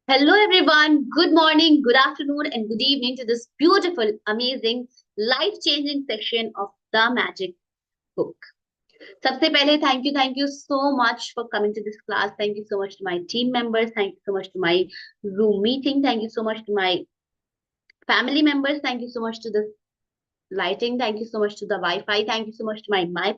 Hello, everyone. Good morning, good afternoon, and good evening to this beautiful, amazing, life changing section of The Magic Book. सबसे पहले thank you so much for coming to this class. Thank you so much to my team members. Thank you so much to my Zoom meeting. Thank you so much to my family members. Thank you so much to the lighting. Thank you so much to the Wi-Fi. Thank you so much to my mic.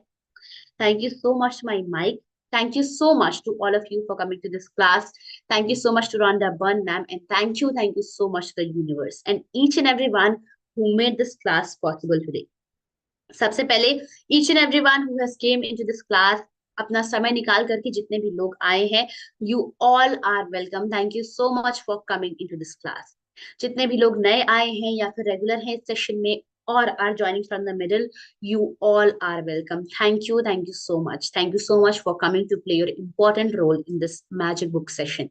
Thank you so much to my mic. Thank you so much to all of you for coming to this class. Thank you so much to Rhonda Bun, ma'am. And thank you so much to the universe and each and everyone who made this class possible today. सबसे पहले each and everyone who has came into this class, अपना समय निकाल करके जितने भी लोग आए हैं, you all are welcome. Thank you so much for coming into this class. जितने भी लोग नए आए हैं या फिर रेगुलर हैं इस सेशन में or are joining from the middle, you all are welcome. Thank you so much. Thank you so much for coming to play your important role in this magic book session.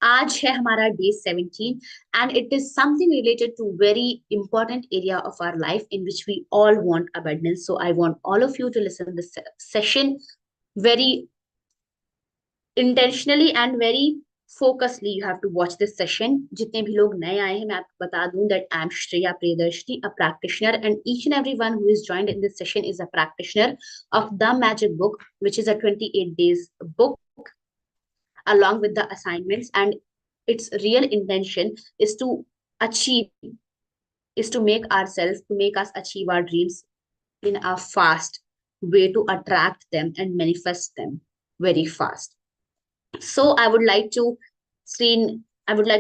आज है हमारा day 17 and it is something related to very important area of our life in which we all want abundance. So I want all of you to listen this session very intentionally and very focusedly. You have to watch this session. जितने भी लोग नए आए हैं मैं आपको बता दूं that I am Shreya Priyadarshini, a practitioner, and each and everyone who is joined in this session is a practitioner of the Magic Book, which is a 28 days book along with the assignments. And its real intention is to achieve, is to make ourselves, to make us achieve our dreams in a fast way, to attract them and manifest them very fast. So I would like to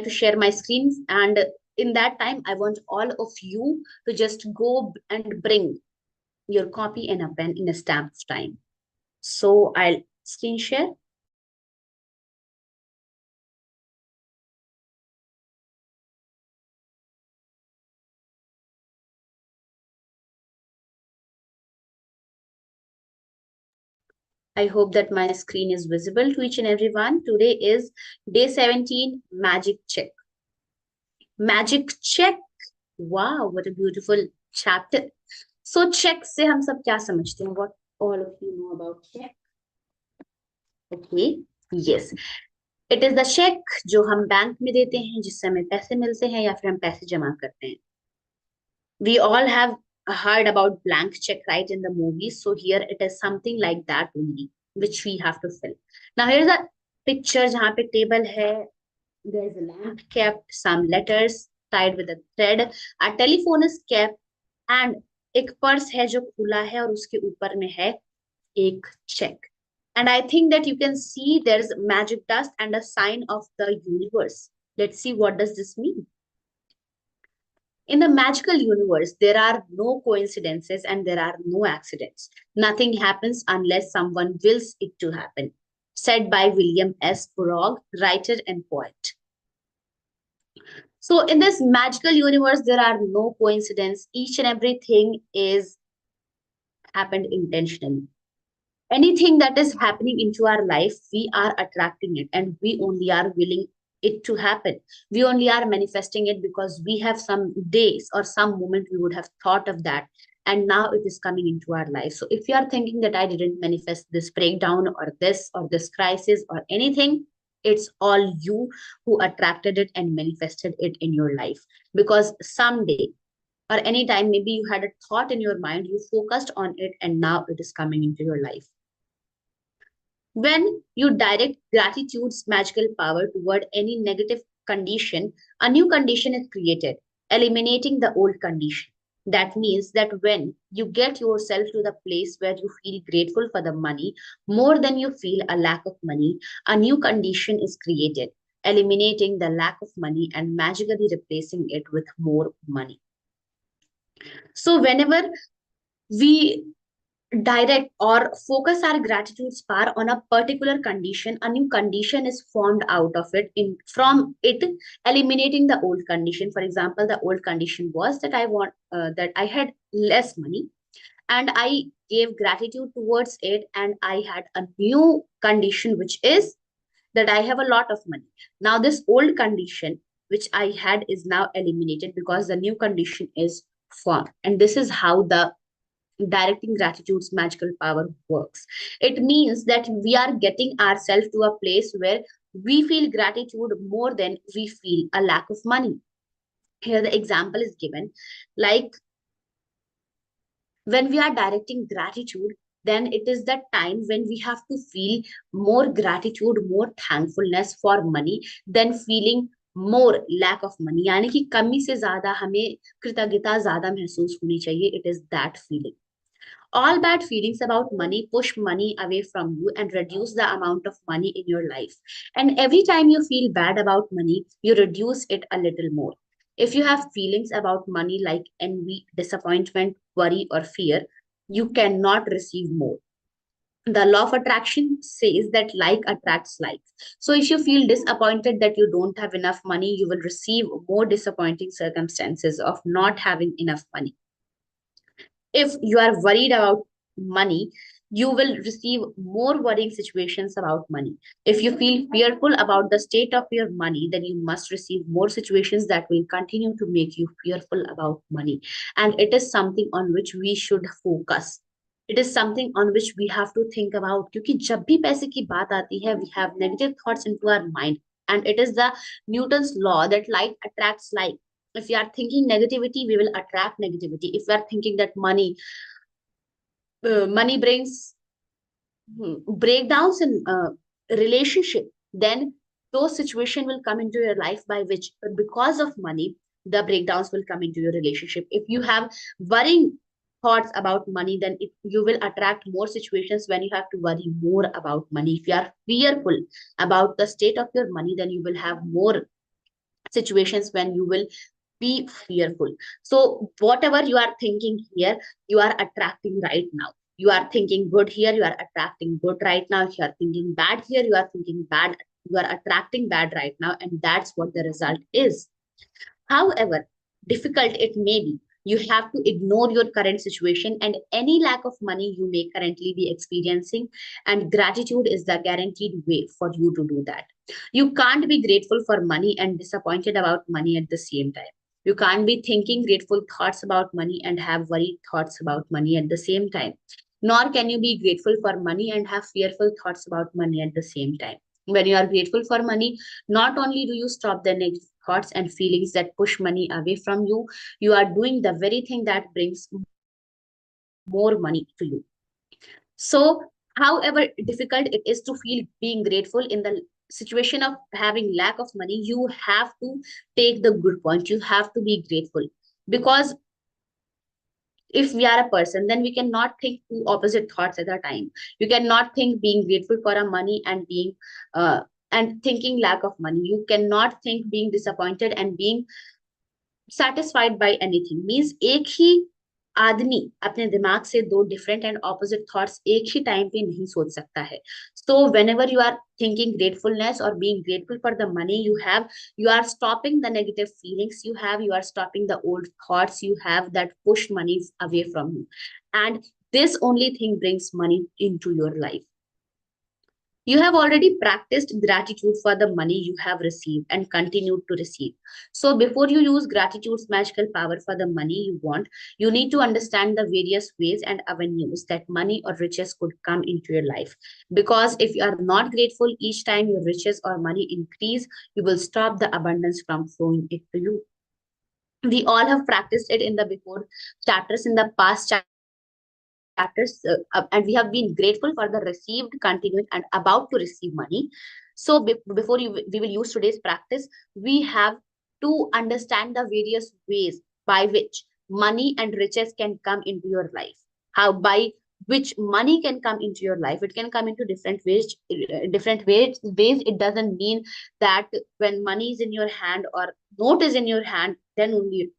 share my screens, and in that time I want all of you to just go and bring your copy and a pen in a stamp's time. So I'll screen share. I hope that my screen is visible to each and everyone. Today is day 17, magic check. Magic check. Wow, what a beautiful chapter. So check से हम सब क्या समझते हैं? What all of you know about check? Okay, yes. It is the check जो हम bank में देते हैं जिससे हमें पैसे मिलते हैं या फिर हम पैसे जमा करते हैं. We all have heard about blank check, right, in the movies. So here it is something like that only, which we have to fill. Now here's a picture जहाँ पे table है. There's a lamp kept, some letters tied with a thread. A telephone is kept, and एक purse है जो खुला है और उसके ऊपर में है एक check. And I think that you can see there's magic dust and a sign of the universe. Let's see what does this mean. In the magical universe, there are no coincidences and there are no accidents. Nothing happens unless someone wills it to happen. Said by William S. Burroughs, writer and poet. So in this magical universe, there are no coincidences. Each and everything is happened intentionally. Anything that is happening into our life, we are attracting it and we only are willing it to happen. We only are manifesting it because we have some days or some moment we would have thought of that, and now it is coming into our life. So if you are thinking that I didn't manifest this breakdown or this crisis or anything, it's all you who attracted it and manifested it in your life. Because someday or anytime, maybe you had a thought in your mind, you focused on it, and now it is coming into your life. When you direct gratitude's magical power toward any negative condition, a new condition is created, eliminating the old condition. That means that when you get yourself to the place where you feel grateful for the money more than you feel a lack of money, a new condition is created, eliminating the lack of money and magically replacing it with more money. So, whenever we direct or focus our gratitude's power on a particular condition, a new condition is formed out of it, in from it, eliminating the old condition. For example, the old condition was that that I had less money, and I gave gratitude towards it, and I had a new condition which is that I have a lot of money. Now this old condition which I had is now eliminated because the new condition is formed. And this is how the directing gratitude's magical power works. It means that we are getting ourselves to a place where we feel gratitude more than we feel a lack of money. Here the example is given, like when we are directing gratitude, then it is that time when we have to feel more gratitude, more thankfulness for money than feeling more lack of money. यानी कि कमी से ज्यादा हमें कृतज्ञता ज्यादा महसूस होनी चाहिए. It is that feeling. All bad feelings about money push money away from you and reduce the amount of money in your life. And every time you feel bad about money, you reduce it a little more. If you have feelings about money like envy, disappointment, worry, or fear, you cannot receive more. The law of attraction says that like attracts like. So if you feel disappointed that you don't have enough money, you will receive more disappointing circumstances of not having enough money. If you are worried about money, you will receive more worrying situations about money. If you feel fearful about the state of your money, then you must receive more situations that will continue to make you fearful about money. And it is something on which we should focus. It is something on which we have to think about. क्योंकि जब भी पैसे की बात आती है, we have negative thoughts into our mind. And it is the Newton's law that like attracts like. If you are thinking negativity, we will attract negativity. If we are thinking that money brings breakdowns in relationship, then those situation will come into your life by which because of money the breakdowns will come into your relationship. If you have worrying thoughts about money, then you will attract more situations when you have to worry more about money. If you are fearful about the state of your money, then you will have more situations when you will be fearful. So whatever you are thinking here, you are attracting right now. You are thinking good here, you are attracting good right now. If you are thinking bad here, you are thinking bad, you are attracting bad right now, and that's what the result is. However difficult it may be, you have to ignore your current situation and any lack of money you may currently be experiencing, and gratitude is the guaranteed way for you to do that. You can't be grateful for money and disappointed about money at the same time. You can't be thinking grateful thoughts about money and have worried thoughts about money at the same time. Nor can you be grateful for money and have fearful thoughts about money at the same time. When you are grateful for money, not only do you stop the negative thoughts and feelings that push money away from you, you are doing the very thing that brings more money to you. So, however difficult it is to feel being grateful in the situation of having lack of money, you have to take the good point. You have to be grateful, because if we are a person, then we cannot think two opposite thoughts at a time. You cannot think being grateful for a money and being and thinking lack of money. You cannot think being disappointed and being satisfied by anything. Means एक ही आदमी अपने दिमाग से दो different and opposite thoughts एक ही time पे नहीं सोच सकता है. So whenever you are thinking gratefulness और being grateful for the money you are stopping the negative feelings you are stopping the old thoughts you have that push money away from you, and this only thing brings money into your life. You have already practiced gratitude for the money you have received and continued to receive. So, before you use gratitude's magical power for the money you want, you need to understand the various ways and avenues that money or riches could come into your life. Because if you are not grateful each time your riches or money increase, you will stop the abundance from flowing it to you. We all have practiced it in the before chapters, in the past chapters, and we have been grateful for the received, continuing, and about to receive money. So before we will use today's practice, we have to understand the various ways by which money and riches can come into your life. How by which money can come into your life. It can come into different ways. Ways. It doesn't mean that when money is in your hand or note is in your hand, then only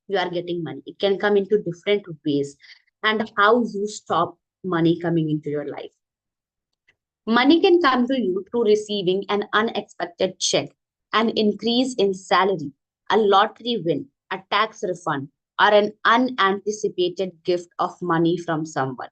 you are getting money. It can come into different ways. And how you stop money coming into your life. Money can come to you through receiving an unexpected check, an increase in salary, a lottery win, a tax refund, or an unanticipated gift of money from someone.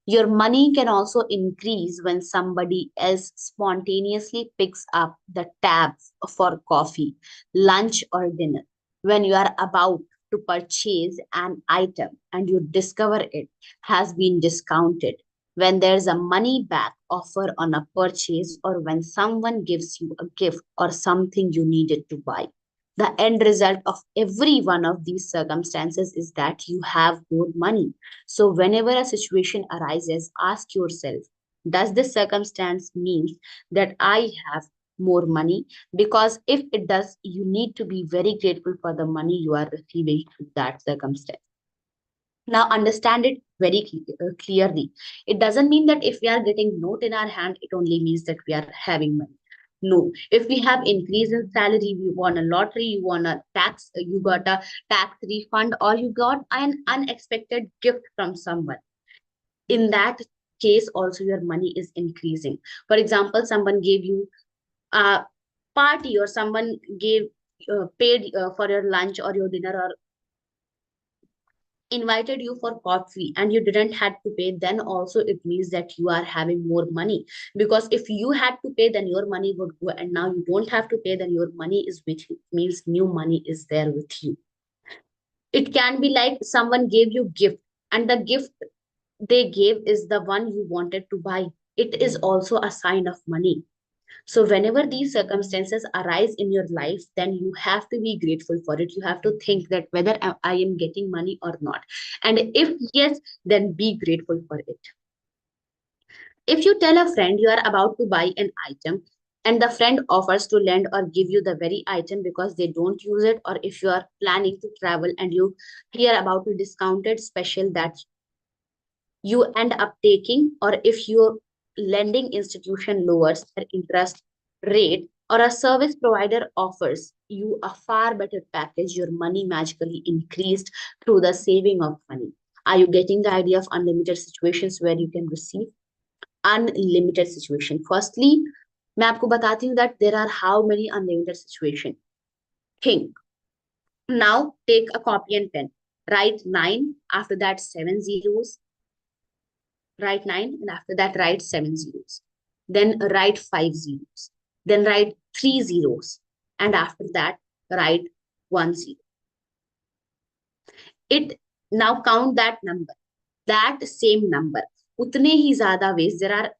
Your money can also increase when somebody else spontaneously picks up the tab for coffee, lunch, or dinner. When you are about to purchase an item and you discover it has been discounted, when there's a money back offer on a purchase, or when someone gives you a gift or something you needed to buy. The end result of every one of these circumstances is that you have more money. So, whenever a situation arises, ask yourself, does this circumstance mean that I have more money? Because if it does, you need to be very grateful for the money you are receiving through that circumstance. Now understand it very clearly. It doesn't mean that if we are getting note in our hand, it only means that we are having money. No, if we have increase in salary, we won a lottery, you won a tax, you got a tax refund, or you got an unexpected gift from someone. In that case, also your money is increasing. For example, someone gave you a party, or someone gave paid for your lunch or your dinner, or invited you for coffee and you didn't had to pay, then also it means that you are having more money. Because if you had to pay, then your money would go, and now you don't have to pay, then your money is with you, means new money is there with you. It can be like someone gave you gift, and the gift they gave is the one you wanted to buy. It is also a sign of money. So, whenever these circumstances arise in your life, then you have to be grateful for it. You have to think that whether I am getting money or not. And if yes, then be grateful for it. If you tell a friend you are about to buy an item, and the friend offers to lend or give you the very item because they don't use it, or if you are planning to travel and you hear about a discounted special that you end up taking, or if your lending institution lowers their interest rate, or a service provider offers you a far better package, your money magically increased through the saving of money. Are you getting the idea of unlimited situations where you can receive? Unlimited situation. Firstly, मैं आपको बताती हूँ that there are how many unlimited situation. Think. Now take a copy and pen. Write 9, after that 7 zeros, write 9, and after that write 7 zeros. Then write 5 zeros. Then write 3 zeros. And after that write 1 zero. It now count that number. That same number. उतने ही ज़्यादा ways. There are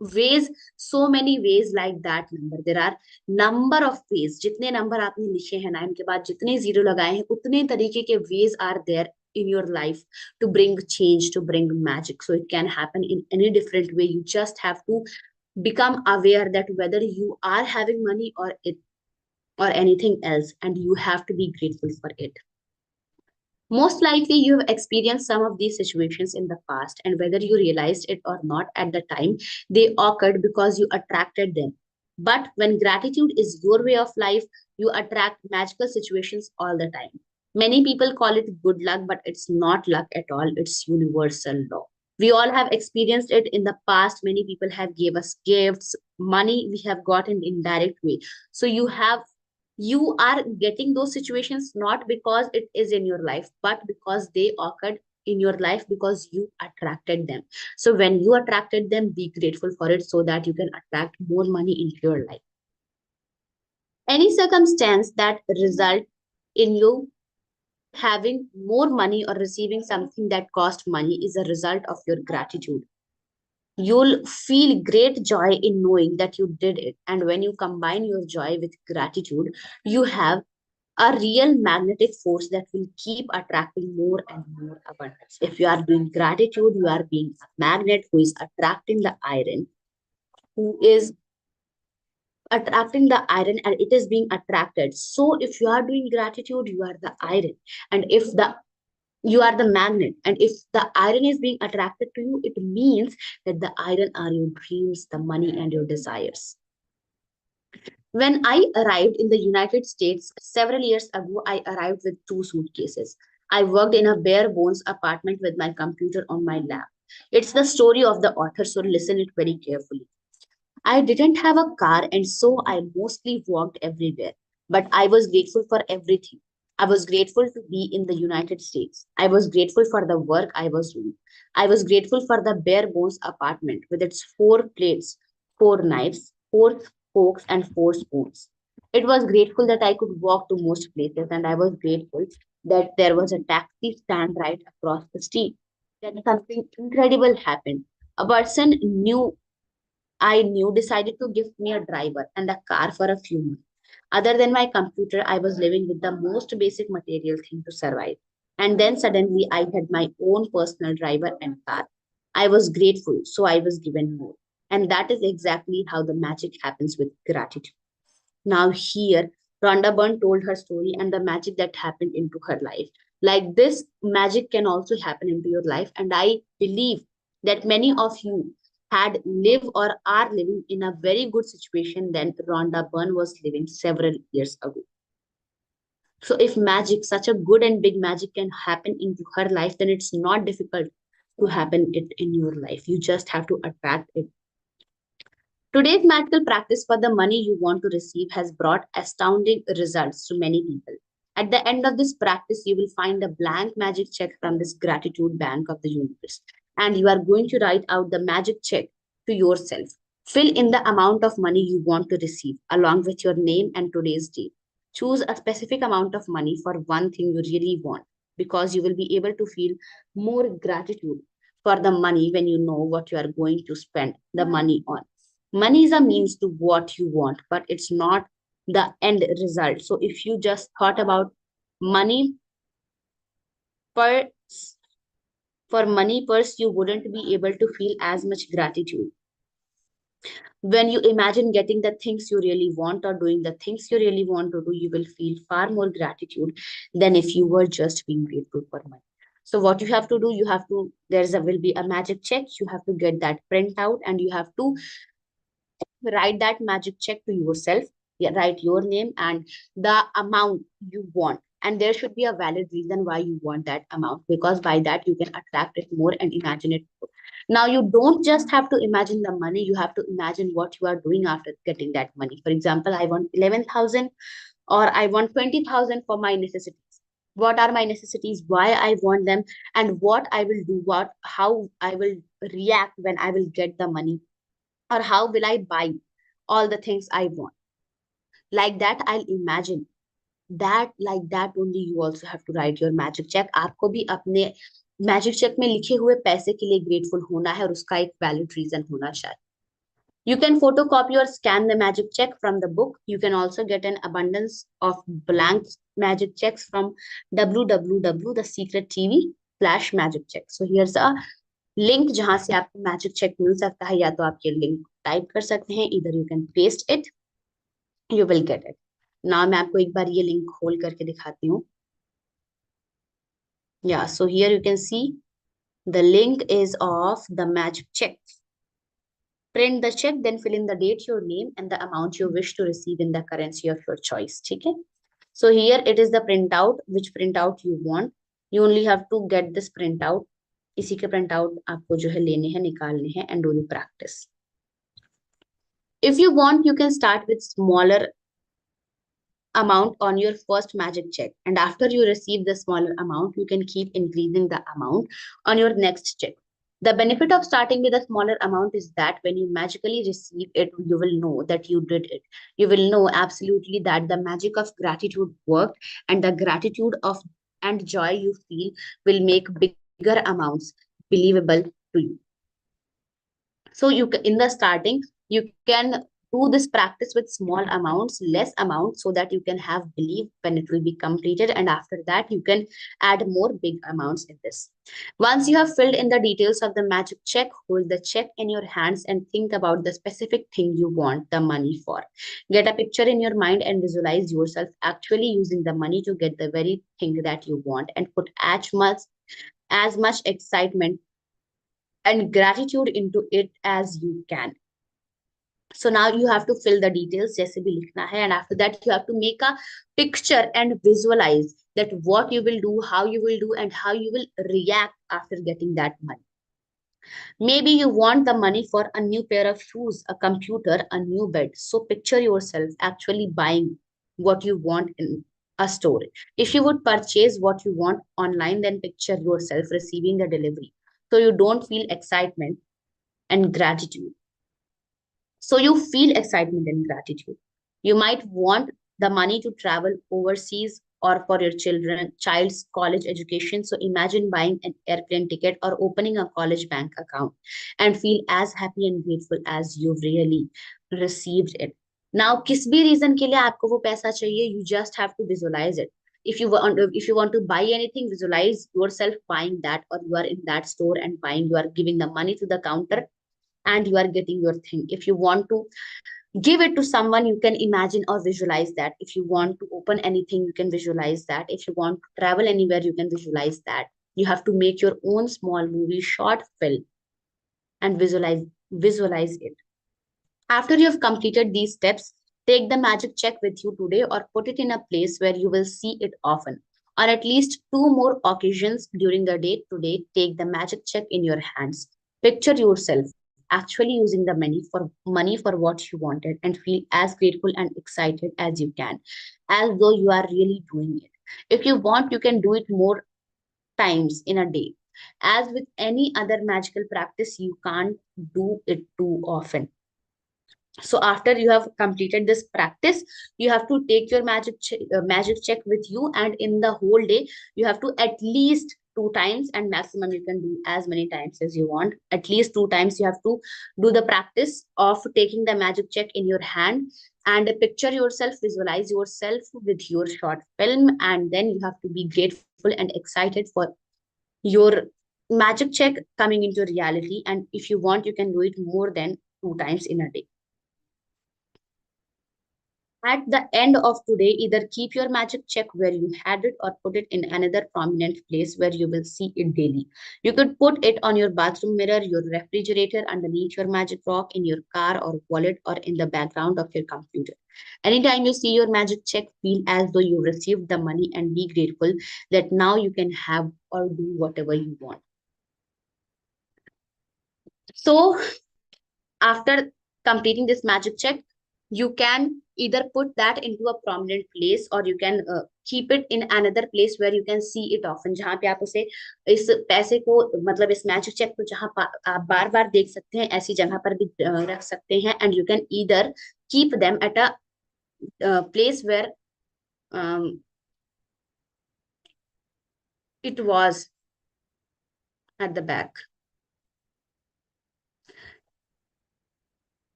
ways, so many ways like that number. There are number of ways. जितने number आपने लिखे हैं 9 के बाद जितने zero लगाए हैं, उतने तरीके के ways are there in your life to bring change, to bring magic. So it can happen in any different way. You just have to become aware that whether you are having money or it or anything else, and you have to be grateful for it. Most likely, you have experienced some of these situations in the past, and whether you realized it or not at the time, they occurred because you attracted them. But when gratitude is your way of life, you attract magical situations all the time. Many people call it good luck, but it's not luck at all, it's universal law. We all have experienced it in the past. Many people have gave us gifts, money we have got in indirect way. So you are getting those situations not because it is in your life, but because they occurred in your life because you attracted them. So when you attracted them, be grateful for it so that you can attract more money into your life. Any circumstance that result in you having more money or receiving something that cost money is a result of your gratitude. You'll feel great joy in knowing that you did it. And when you combine your joy with gratitude, you have a real magnetic force that will keep attracting more and more abundance. If you are doing gratitude, you are being a magnet who is attracting the iron, who is attracting the iron, and it is being attracted. So if you are doing gratitude, you are the iron. And if the you are the magnet, and if the iron is being attracted to you, it means that the iron are your dreams, the money, and your desires. When I arrived in the United States several years ago, I arrived with 2 suitcases. I worked in a bare bones apartment with my computer on my lap. It's the story of the author, so listen it very carefully. I didn't have a car, and so I mostly walked everywhere. But I was grateful for everything. I was grateful to be in the United States. I was grateful for the work I was doing. I was grateful for the bare bones apartment with its 4 plates, 4 knives, 4 forks, and 4 spoons. It was grateful that I could walk to most places, and I was grateful that there was a taxi stand right across the street. Then something incredible happened. A person I knew decided to give me a driver and a car for a few months. Other than my computer, I was living with the most basic material thing to survive. And then suddenly I had my own personal driver and car. I was grateful, so I was given more. And that is exactly how the magic happens with gratitude. Now, here, Rhonda Byrne told her story and the magic that happened into her life. Like this, magic can also happen into your life. And I believe that many of you had live or are living in a very good situation than Rhonda Byrne was living several years ago. So if magic, such a good and big magic can happen into her life, then it's not difficult to happen it in your life. You just have to attract it. Today's magical practice for the money you want to receive has brought astounding results to many people. At the end of this practice, you will find a blank magic check from this gratitude bank of the universe. And you are going to write out the magic check to yourself. Fill in the amount of money you want to receive along with your name and today's date. Choose a specific amount of money for one thing you really want because you will be able to feel more gratitude for the money when you know what you are going to spend the money on. Money is a means to what you want, but it's not the end result. So if you just thought about money per for money purse, you wouldn't be able to feel as much gratitude. When you imagine getting the things you really want or doing the things you really want to do, you will feel far more gratitude than if you were just being grateful for money. So what you have to do, you have to, there's a will be a magic check. You have to get that print out and you have to write that magic check to yourself. Yeah, write your name and the amount you want, and there should be a valid reason why you want that amount, because by that you can attract it more and imagine it more. Now you don't just have to imagine the money, you have to imagine what you are doing after getting that money. For example, I want 11,000 or I want 20,000 for my necessities. What are my necessities, why I want them, and what I will do, what how I will react when I will get the money, or how will I buy all the things I want. Like that, I'll imagine that, like that only you also have to write your magic check. आपको भी अपने magic check में लिखे हुए पैसे के लिए grateful होना है और उसका एक वैलिड रीजन होना चाहिए. You can photocopy or scan the magic check from the book. You can also get an abundance of blank magic checks from www.thesecrettv/magic check. So here's a link जहां से आपको मैजिक चेक मिल सकता है, या तो आप ये लिंक टाइप कर सकते हैं, इधर you can paste it, you will get it. ना मैं आपको एक बार ये लिंक खोल करके दिखाती हूँ. या so here you can see the link is of the magic check. Print the check, then fill in the date, your name, and the amount you wish to receive in the currency of your choice. Okay. So here it is the printout, which printout you want. You only have to get this printout. इसी के printout आपको जो है लेने हैं, निकालने हैं, and do the practice. If you want, you can start with smaller amount on your first magic check, and after you receive the smaller amount, you can keep increasing the amount on your next check. The benefit of starting with a smaller amount is that when you magically receive it, you will know that you did it. You will know absolutely that the magic of gratitude worked, and the gratitude of and joy you feel will make bigger amounts believable to you. So in the starting, you can do this practice with small amounts, less amounts, so that you can have belief when it will be completed. And after that, you can add more big amounts in this. Once you have filled in the details of the magic check, hold the check in your hands and think about the specific thing you want the money for. Get a picture in your mind and visualize yourself actually using the money to get the very thing that you want, and put as much excitement and gratitude into it as you can. So now you have to fill the details जैसे भी लिखना है, and after that you have to make a picture and visualize that what you will do, how you will do, and how you will react after getting that money. Maybe you want the money for a new pair of shoes, a computer, a new bed. So picture yourself actually buying what you want in a store. If you would purchase what you want online, then picture yourself receiving the delivery. So you don't feel excitement and gratitude. So you feel excitement and gratitude. You might want the money to travel overseas or for your child's college education. So imagine buying an airplane ticket or opening a college bank account and feel as happy and grateful as you've really received it. Now किस भी reason के लिए आपको वो पैसा चाहिए, you just have to visualize it. If you want to buy anything, visualize yourself buying that, or you are in that store and buying, you are giving the money to the counter and you are getting your thing. If you want to give it to someone, you can imagine or visualize that. If you want to open anything, you can visualize that. If you want to travel anywhere, you can visualize that. You have to make your own small movie, short film, and visualize it. After you have completed these steps, take the magic check with you today or put it in a place where you will see it often, or at least two more occasions during the day. Today, take the magic check in your hands. Picture yourself actually using the money for what you wanted and feel as grateful and excited as you can, as though you are really doing it. If you want, you can do it more times in a day. As with any other magical practice, you can't do it too often. So after you have completed this practice, you have to take your magic check with you, and in the whole day you have to at least two times, and maximum you can do as many times as you want. At least two times you have to do the practice of taking the magic check in your hand, and picture yourself, visualize yourself with your short film, and then you have to be grateful and excited for your magic check coming into reality. And if you want, you can do it more than two times in a day. At the end of today, either keep your magic check where you had it or put it in another prominent place where you will see it daily. You could put it on your bathroom mirror, your refrigerator, underneath your magic rock, in your car or wallet, or in the background of your computer. Anytime you see your magic check, feel as though you received the money and be grateful that now you can have or do whatever you want. So after completing this magic check, you can either put that into a prominent place, or you can keep it in another place where you can see it often, जहाँ पे आप उसे इस पैसे को मतलब इस magic check को जहाँ आप बार बार देख सकते हैं, ऐसी जगह पर भी रख सकते हैं. And you can either keep them at a place where um, it was at the back.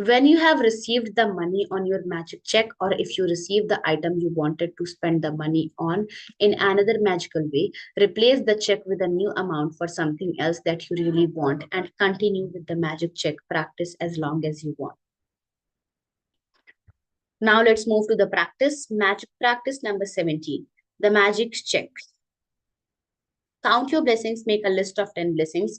When you have received the money on your magic check, or if you receive the item you wanted to spend the money on in another magical way, replace the check with a new amount for something else that you really want, and continue with the magic check practice as long as you want. Now let's move to the magic practice number 17, the magic check. Count your blessings, make a list of 10 blessings.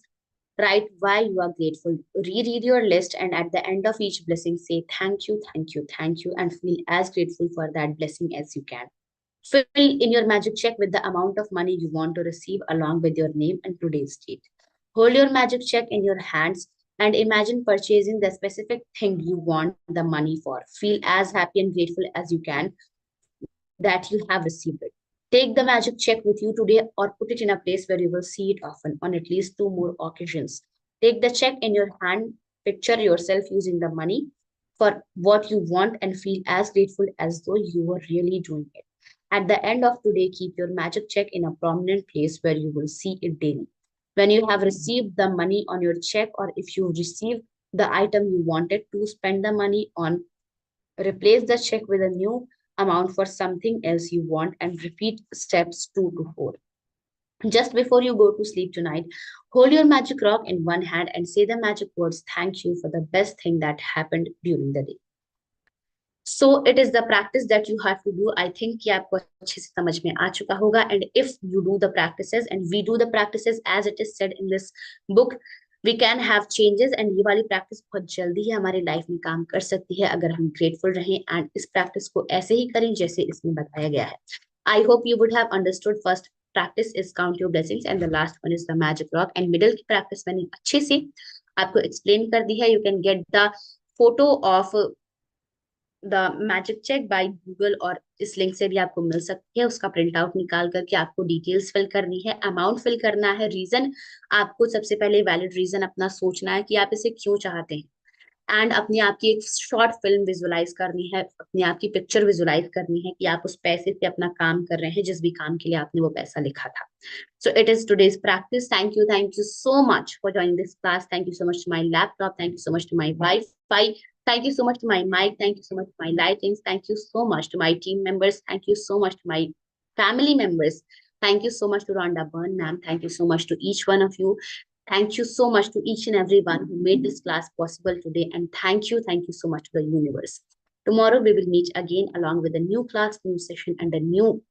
Write why you are grateful. Reread your list, and at the end of each blessing, say thank you, thank you, thank you, and feel as grateful for that blessing as you can. Fill in your magic check with the amount of money you want to receive along with your name and today's date. Hold your magic check in your hands and imagine purchasing the specific thing you want the money for. Feel as happy and grateful as you can that you have received it. Take the magic check with you today or put it in a place where you will see it often on at least two more occasions. Take the check in your hand, picture yourself using the money for what you want, and feel as grateful as though you were really doing it. At the end of today, keep your magic check in a prominent place where you will see it daily. When you have received the money on your check, or if you received the item you wanted to spend the money on, replace the check with a new amount for something else you want, and repeat steps 2 to 4. Just before you go to sleep tonight, hold your magic rock in one hand and say the magic words, thank you, for the best thing that happened during the day. So it is the practice that you have to do. I think कि आपको अच्छे से समझ में आ चुका होगा. And if you do the practices and we do the practices as it is said in this book, we can have changes. And ये वाली practice बहुत जल्दी ही हमारी लाइफ में काम कर सकती है अगर हम grateful रहें and इस practice को ऐसे ही करें जैसे इसमें बताया गया है. I hope you would have understood. First practice is count your blessings and the last one is the magic rock. And middle की practice मैंने अच्छे से आपको explain कर दी है. You can get the photo of the magic check by Google, और इस link से भी आपको मिल सकती है. उसका प्रिंट आउट निकाल करके आपको डिटेल्स फिल करनी है, अमाउंट फिल करना है, रीजन आपको सबसे पहले वैलिड रीजन अपना सोचना है कि आप इसे क्यों चाहते हैं. एंड अपने आप की एक शॉर्ट फिल्म विजुलाइज करनी है, अपने आप की पिक्चर विजुलाइज करनी है कि आप उस पैसे से अपना काम कर रहे हैं, जिस भी काम के लिए आपने वो पैसा लिखा था. So it is today's practice. Thank you so much for joining this class. Thank you so much to my laptop. Thank you so much to my Wi-Fi. Thank you so much to my mic. Thank you so much to my lightings. Thank you so much to my team members. Thank you so much to my family members. Thank you so much to Rhonda Byrne, ma'am. Thank you so much to each one of you. Thank you so much to each and everyone who made this class possible today. And thank you so much to the universe. Tomorrow we will meet again along with a new class, new session, and a new